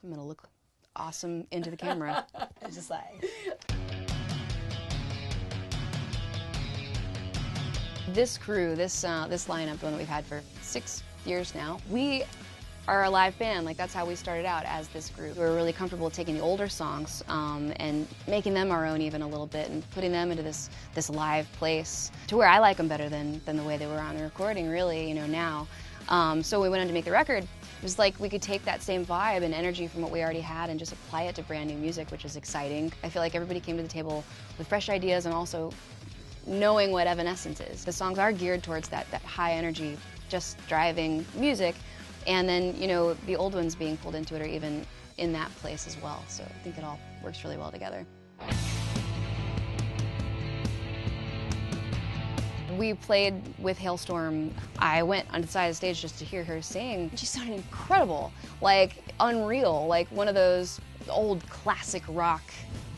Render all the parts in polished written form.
I'm gonna look awesome into the camera. Just like... This crew, this lineup, the one that we've had for 6 years now, we are a live band. Like, that's how we started out, as this group. We were really comfortable taking the older songs and making them our own even a little bit, and putting them into this live place to where I like them better than the way they were on the recording, really, you know, now. So we went on to make the record. It was like we could take that same vibe and energy from what we already had and just apply it to brand new music, which is exciting. I feel like everybody came to the table with fresh ideas and also knowing what Evanescence is. The songs are geared towards that high energy, just driving music, and then, you know, the old ones being pulled into it are even in that place as well. So I think it all works really well together. We played with Hailstorm. I went on the side of the stage just to hear her sing. She sounded incredible, like unreal, like one of those old classic rock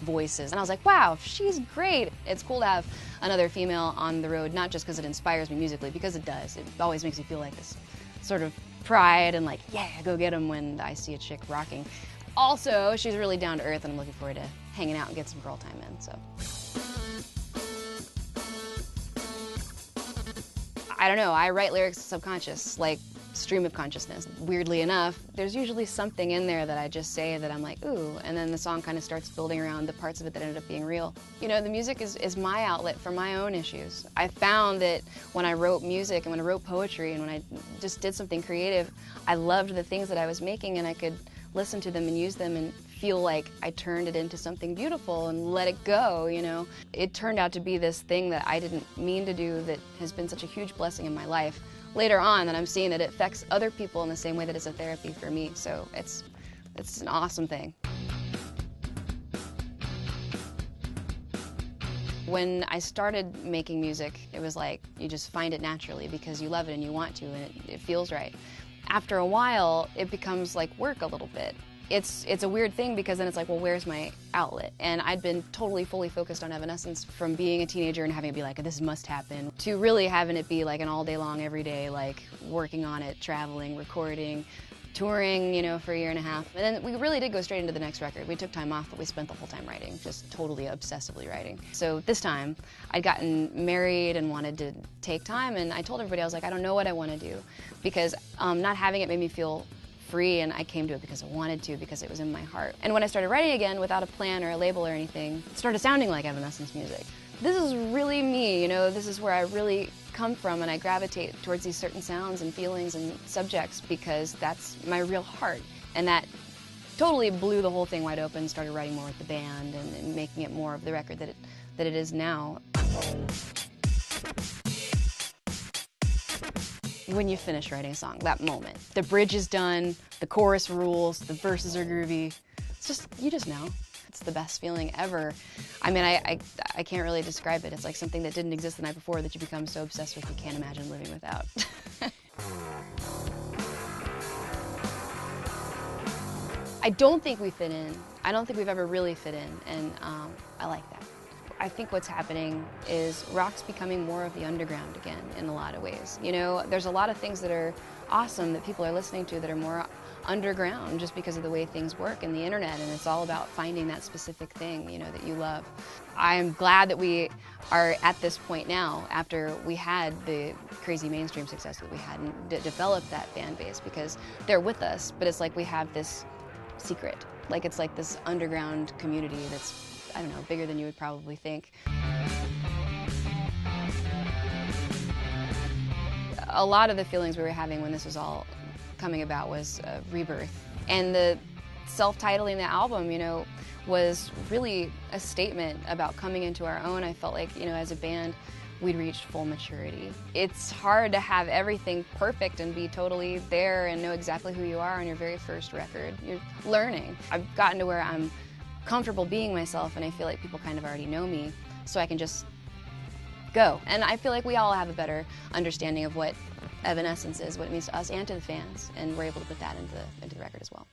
voices. And I was like, wow, she's great. It's cool to have another female on the road, not just because it inspires me musically, because it does. It always makes me feel like this sort of pride and like, yeah, go get them when I see a chick rocking. Also, she's really down to earth, and I'm looking forward to hanging out and get some girl time in, so. I don't know, I write lyrics subconscious, like stream of consciousness. Weirdly enough, there's usually something in there that I just say that I'm like, ooh, and then the song kind of starts building around the parts of it that ended up being real. You know, the music is my outlet for my own issues. I found that when I wrote music and when I wrote poetry and when I just did something creative, I loved the things that I was making, and I could listen to them and use them and feel like I turned it into something beautiful and let it go, you know. It turned out to be this thing that I didn't mean to do that has been such a huge blessing in my life. Later on, that I'm seeing that it affects other people in the same way that it's a therapy for me, so it's an awesome thing. When I started making music, it was like you just find it naturally because you love it and you want to, and it feels right. After a while, it becomes like work a little bit. It's a weird thing because then it's like, well, where's my outlet? And I'd been totally, fully focused on Evanescence from being a teenager and having it be like, this must happen, to really having it be like an all day long, every day, like working on it, traveling, recording, touring, you know, for a year and a half. And then we really did go straight into the next record. We took time off, but we spent the whole time writing, just totally obsessively writing. So this time, I'd gotten married and wanted to take time, and I told everybody, I was like, I don't know what I want to do, because not having it made me feel free, and I came to it because I wanted to, because it was in my heart. And when I started writing again without a plan or a label or anything, it started sounding like Evanescence music. This is really me, you know, this is where I really come from, and I gravitate towards these certain sounds and feelings and subjects because that's my real heart. And that totally blew the whole thing wide open, started writing more with the band and making it more of the record that it is now. When you finish writing a song, that moment. The bridge is done, the chorus rules, the verses are groovy. It's just, you just know. It's the best feeling ever. I mean, I can't really describe it. It's like something that didn't exist the night before that you become so obsessed with you can't imagine living without. I don't think we fit in. I don't think we've ever really fit in, and I like that. I think what's happening is rock's becoming more of the underground again in a lot of ways. You know, there's a lot of things that are awesome that people are listening to that are more underground just because of the way things work and the internet, and it's all about finding that specific thing, you know, that you love. I'm glad that we are at this point now after we had the crazy mainstream success that we had and developed that fan base, because they're with us, but it's like we have this secret. Like it's like this underground community that's, I don't know, bigger than you would probably think. A lot of the feelings we were having when this was all coming about was rebirth. And the self-titling the album, you know, was really a statement about coming into our own. I felt like, you know, as a band, we'd reached full maturity. It's hard to have everything perfect and be totally there and know exactly who you are on your very first record. You're learning. I've gotten to where I'm comfortable being myself, and I feel like people kind of already know me, so I can just go. And I feel like we all have a better understanding of what Evanescence is, what it means to us and to the fans, and we're able to put that into the record as well.